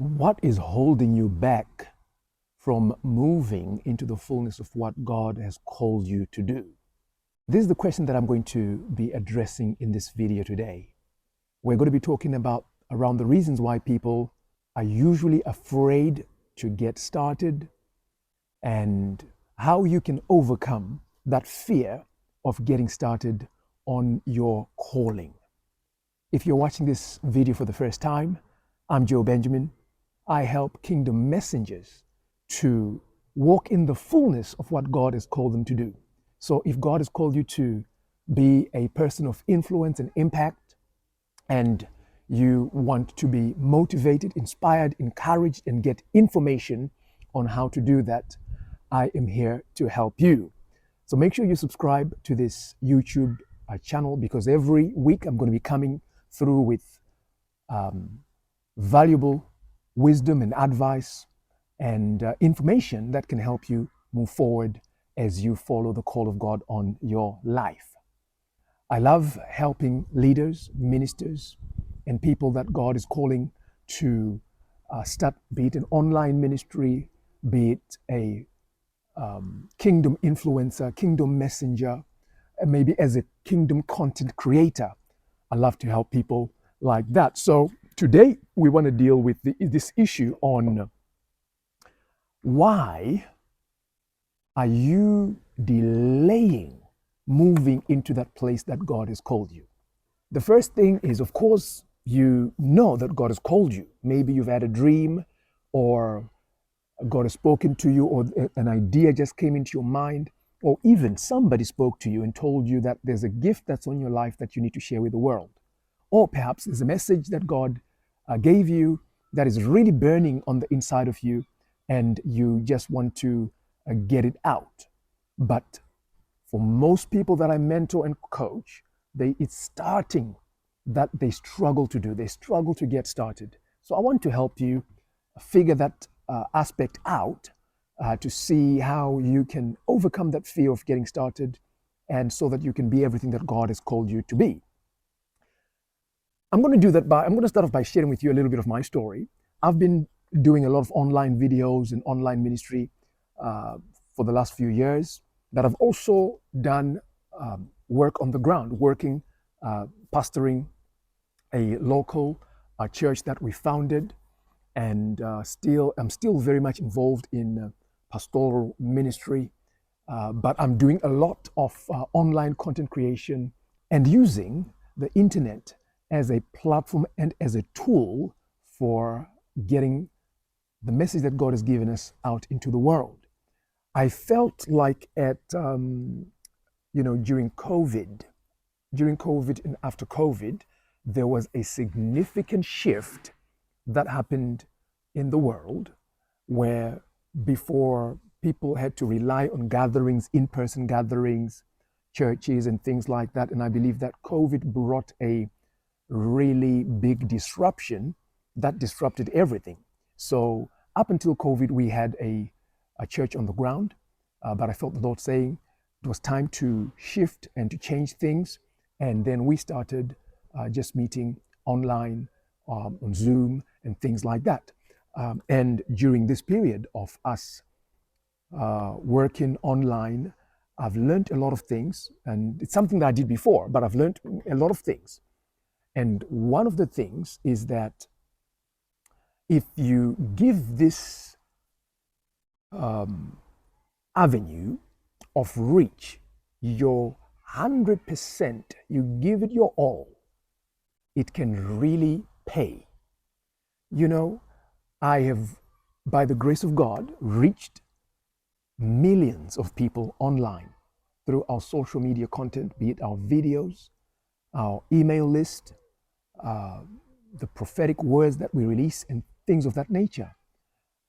What is holding you back from moving into the fullness of what God has called you to do? This is the question that I'm going to be addressing in this video today. We're going to be talking about around the reasons why people are usually afraid to get started and how you can overcome that fear of getting started on your calling. If you're watching this video for the first time, I'm Joe Benjamin. I help kingdom messengers to walk in the fullness of what God has called them to do. So if God has called you to be a person of influence and impact, and you want to be motivated, inspired, encouraged, and get information on how to do that, I am here to help you. So make sure you subscribe to this YouTube channel, because every week I'm going to be coming through with valuable wisdom and advice and information that can help you move forward as you follow the call of God on your life. I love helping leaders, ministers, and people that God is calling to start, be it an online ministry, be it a kingdom influencer, kingdom messenger, and maybe as a kingdom content creator. I love to help people like that. So today we want to deal with this issue on why are you delaying moving into that place that God has called you. The first thing is, of course, you know that God has called you. Maybe you've had a dream, or God has spoken to you, or an idea just came into your mind, or even somebody spoke to you and told you that there's a gift that's on your life that you need to share with the world. Or perhaps there's a message that God gave you that is really burning on the inside of you, and you just want to get it out. But for most people that I mentor and coach, it's starting that they struggle to do. They struggle to get started. So I want to help you figure that aspect out to see how you can overcome that fear of getting started, and so that you can be everything that God has called you to be. I'm going to start off by sharing with you a little bit of my story. I've been doing a lot of online videos and online ministry for the last few years, but I've also done work on the ground, working, pastoring a local church that we founded, and I'm still very much involved in pastoral ministry, but I'm doing a lot of online content creation and using the internet as a platform and as a tool for getting the message that God has given us out into the world. I felt like during COVID and after COVID, there was a significant shift that happened in the world, where before people had to rely on gatherings, in-person gatherings, churches and things like that. And I believe that COVID brought a really big disruption that disrupted everything. So up until COVID, we had a church on the ground, but I felt the Lord saying it was time to shift and to change things. And then we started just meeting online, on Zoom and things like that. And during this period of us working online, I've learned a lot of things, and it's something that I did before, but I've learned a lot of things. And one of the things is that if you give this avenue of reach your 100%, you give it your all, it can really pay. I have, by the grace of God, reached millions of people online through our social media content, be it our videos, our email list, the prophetic words that we release, and things of that nature.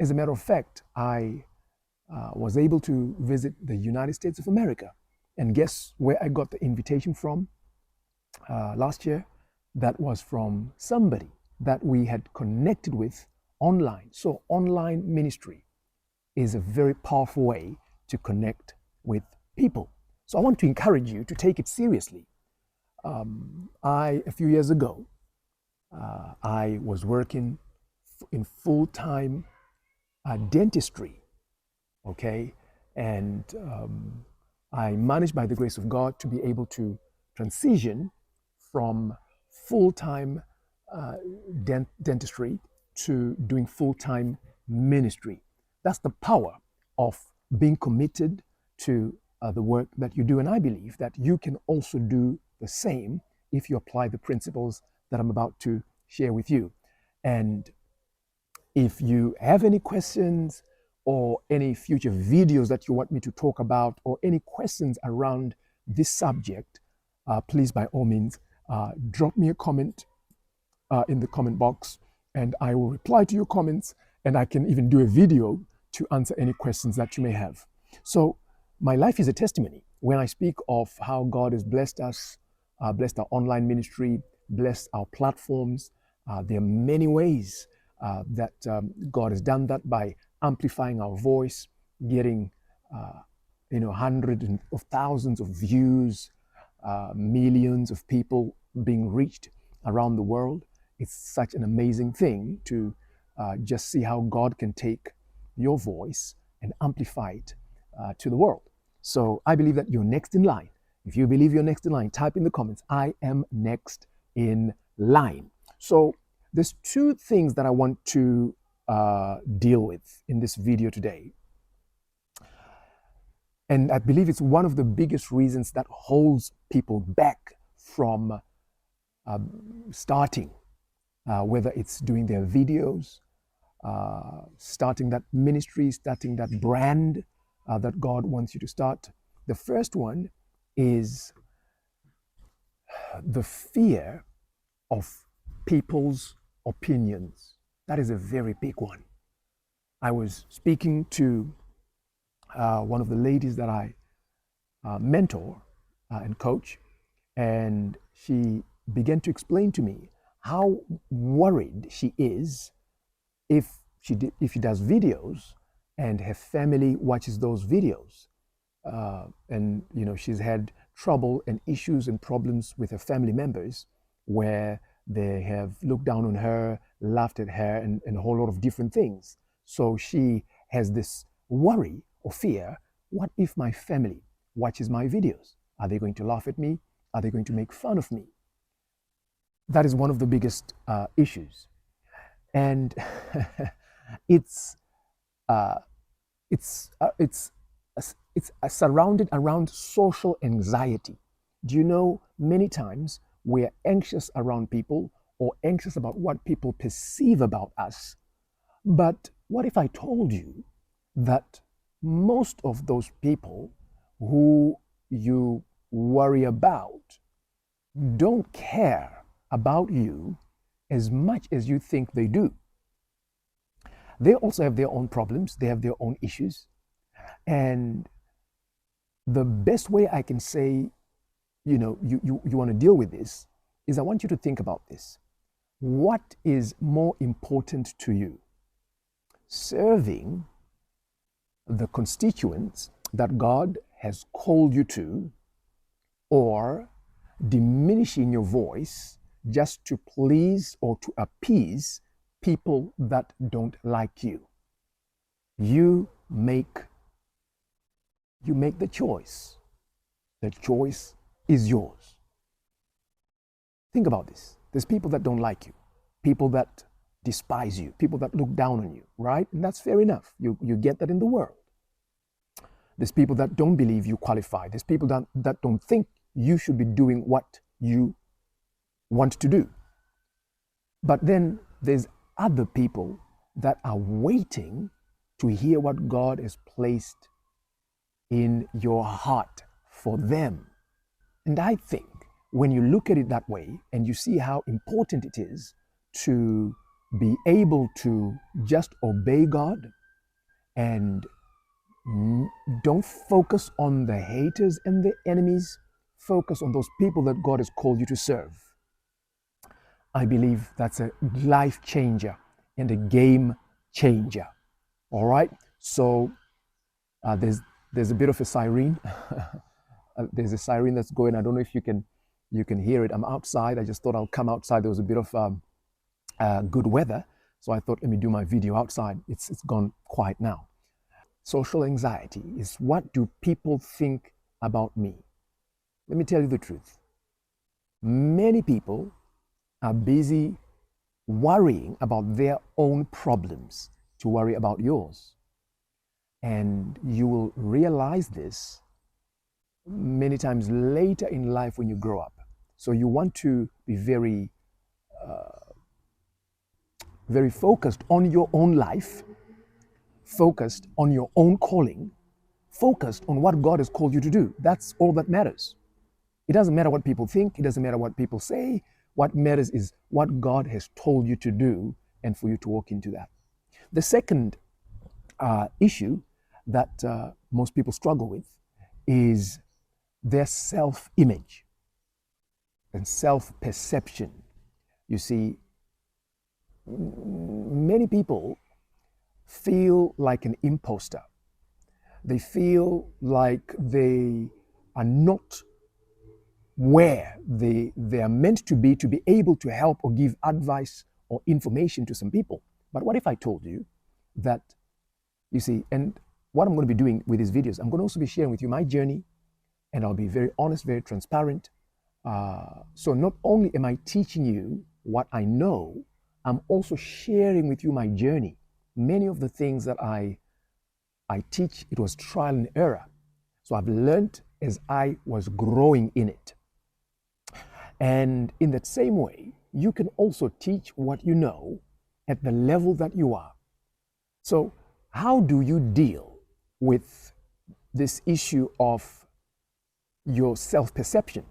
As a matter of fact, I was able to visit the United States of America, and guess where I got the invitation from last year? That was from somebody that we had connected with online. So online ministry is a very powerful way to connect with people. So I want to encourage you to take it seriously. A few years ago, I was working in full-time dentistry, okay? And I managed by the grace of God to be able to transition from full-time dentistry to doing full-time ministry. That's the power of being committed to the work that you do. And I believe that you can also do the same if you apply the principles that I'm about to share with you. And if you have any questions or any future videos that you want me to talk about or any questions around this subject, please by all means drop me a comment in the comment box, and I will reply to your comments, and I can even do a video to answer any questions that you may have. So my life is a testimony. When I speak of how God has blessed us, blessed our online ministry, blessed our platforms, there are many ways that God has done that by amplifying our voice, getting hundreds of thousands of views, millions of people being reached around the world. It's such an amazing thing to just see how God can take your voice and amplify it to the world. So I believe that you're next in line. If you believe you're next in line, type in the comments, I am next in line. So there's two things that I want to deal with in this video today. And I believe it's one of the biggest reasons that holds people back from starting, whether it's doing their videos, starting that ministry, starting that brand that God wants you to start. The first one is the fear of people's opinions. That is a very big one. I was speaking to one of the ladies that I mentor and coach, and she began to explain to me how worried she is if she does videos and her family watches those videos, and she's had trouble and issues and problems with her family members where they have looked down on her, laughed at her, and a whole lot of different things. So she has this worry or fear: what if my family watches my videos? Are they going to laugh at me? Are they going to make fun of me? That is one of the biggest issues, and it's surrounded around social anxiety. Do you know, many times we're anxious around people or anxious about what people perceive about us. But what if I told you that most of those people who you worry about don't care about you as much as you think they do? They also have their own problems, they have their own issues. And the best way I can say, you want to deal with this is, I want you to think about this. What is more important to you? Serving the constituents that God has called you to, or diminishing your voice just to please or to appease people that don't like you? You make the choice. The choice is yours. Think about this. There's people that don't like you, people that despise you, people that look down on you, right? And that's fair enough. You get that in the world. There's people that don't believe you qualify. There's people that don't think you should be doing what you want to do. But then there's other people that are waiting to hear what God has placed in your heart for them. And I think when you look at it that way and you see how important it is to be able to just obey God and don't focus on the haters and the enemies, focus on those people that God has called you to serve, I believe that's a life changer and a game changer. All right? So there's a bit of a siren. There's a siren that's going. I don't know if you can hear it. I'm outside. I just thought I'll come outside. There was a bit of good weather, So I thought, let me do my video outside. It's gone quiet now. Social anxiety is, what do people think about me? Let me tell you the truth. Many people are busy worrying about their own problems to worry about yours. And you will realize this many times later in life when you grow up. So you want to be very, very focused on your own life, focused on your own calling, focused on what God has called you to do. That's all that matters. It doesn't matter what people think. It doesn't matter what people say. What matters is what God has told you to do and for you to walk into that. The second issue that most people struggle with is their self-image and self-perception. You see, many people feel like an imposter. They feel like they are not where they are meant to be able to help or give advice or information to some people. But what if I told you that, you see, and what I'm going to be doing with these videos, I'm going to also be sharing with you my journey, and I'll be very honest, very transparent. So not only am I teaching you what I know, I'm also sharing with you my journey. Many of the things that I teach, it was trial and error. So I've learned as I was growing in it. And in that same way, you can also teach what you know at the level that you are. So how do you deal with this issue of your self-perception?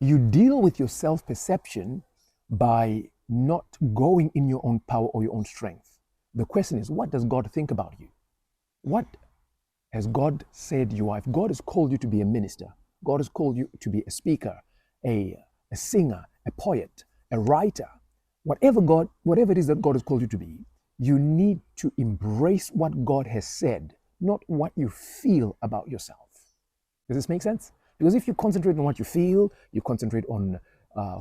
You deal with your self-perception by not going in your own power or your own strength. The question is, what does God think about you? What has God said you are? If God has called you to be a minister, God has called you to be a speaker, a singer, a poet, a writer, whatever it is that God has called you to be, you need to embrace what God has said, not what you feel about yourself. Does this make sense? Because if you concentrate on what you feel, you concentrate on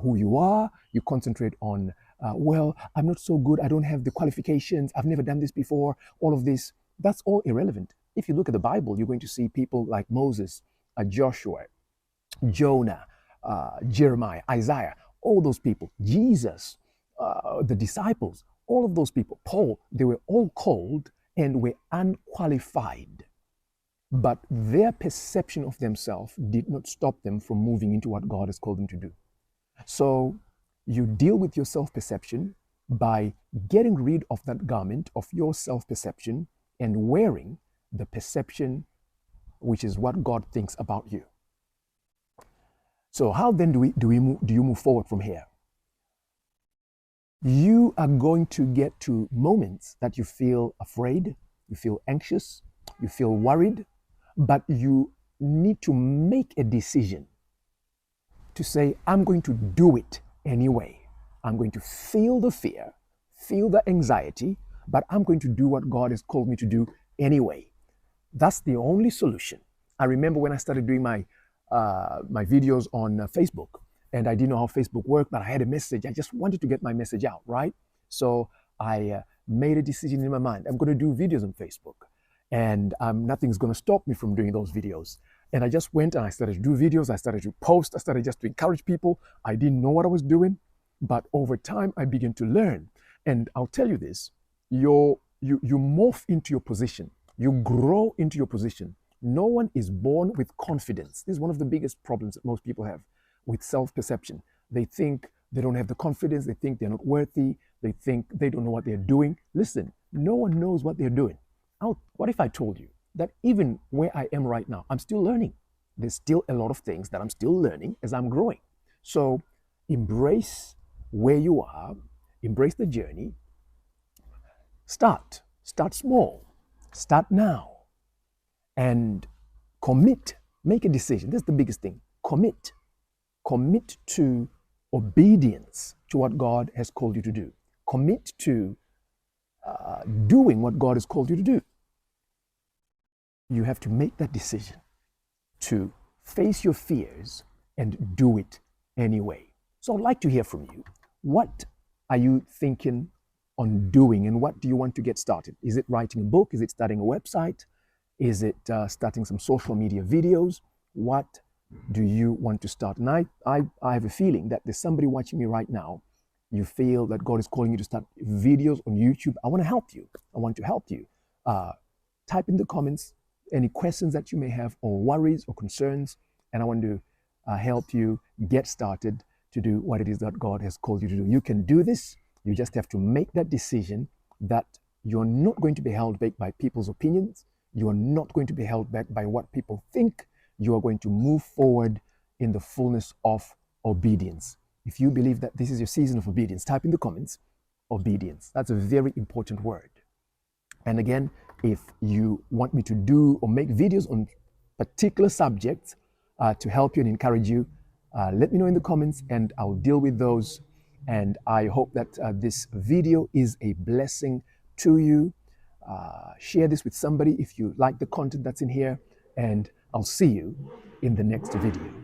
who you are, you concentrate on, well, I'm not so good, I don't have the qualifications, I've never done this before, all of this, that's all irrelevant. If you look at the Bible, you're going to see people like Moses, Joshua, Jonah, Jeremiah, Isaiah, all those people, Jesus, the disciples, all of those people, Paul, they were all called and were unqualified. But their perception of themselves did not stop them from moving into what God has called them to do. So you deal with your self-perception by getting rid of that garment of your self-perception and wearing the perception, which is what God thinks about you. So how then do you move forward from here? You are going to get to moments that you feel afraid, you feel anxious, you feel worried, but you need to make a decision to say, I'm going to do it anyway. I'm going to feel the fear, feel the anxiety, but I'm going to do what God has called me to do anyway. That's the only solution. I remember when I started doing my videos on Facebook, and I didn't know how Facebook worked, but I had a message. I just wanted to get my message out, right? So I made a decision in my mind. I'm going to do videos on Facebook, and nothing's going to stop me from doing those videos. And I just went and I started to do videos. I started to post. I started just to encourage people. I didn't know what I was doing, but over time I began to learn. And I'll tell you this: you morph into your position. You grow into your position. No one is born with confidence. This is one of the biggest problems that most people have with self-perception. They think they don't have the confidence. They think they're not worthy. They think they don't know what they're doing. Listen, no one knows what they're doing. What if I told you that even where I am right now, I'm still learning? There's still a lot of things that I'm still learning as I'm growing. So embrace where you are, embrace the journey. Start small, start now, and commit, make a decision. This is the biggest thing. Commit to obedience to what God has called you to do. Commit to doing what God has called you to do. You have to make that decision to face your fears and do it anyway. So I'd like to hear from you. What are you thinking on doing, and what do you want to get started? Is it writing a book? Is it starting a website? Is it starting some social media videos? What do you want to start? And I have a feeling that there's somebody watching me right now. You feel that God is calling you to start videos on YouTube. I want to help you. I want to help you. Type in the comments any questions that you may have, or worries or concerns, and I want to help you get started to do what it is that God has called you to do. You can do this. You just have to make that decision that you're not going to be held back by people's opinions. You are not going to be held back by what people think. You are going to move forward in the fullness of obedience. If you believe that this is your season of obedience, type in the comments, obedience. That's a very important word. And again, if you want me to do or make videos on particular subjects to help you and encourage you, let me know in the comments and I'll deal with those. And I hope that this video is a blessing to you. Share this with somebody if you like the content that's in here, and I'll see you in the next video.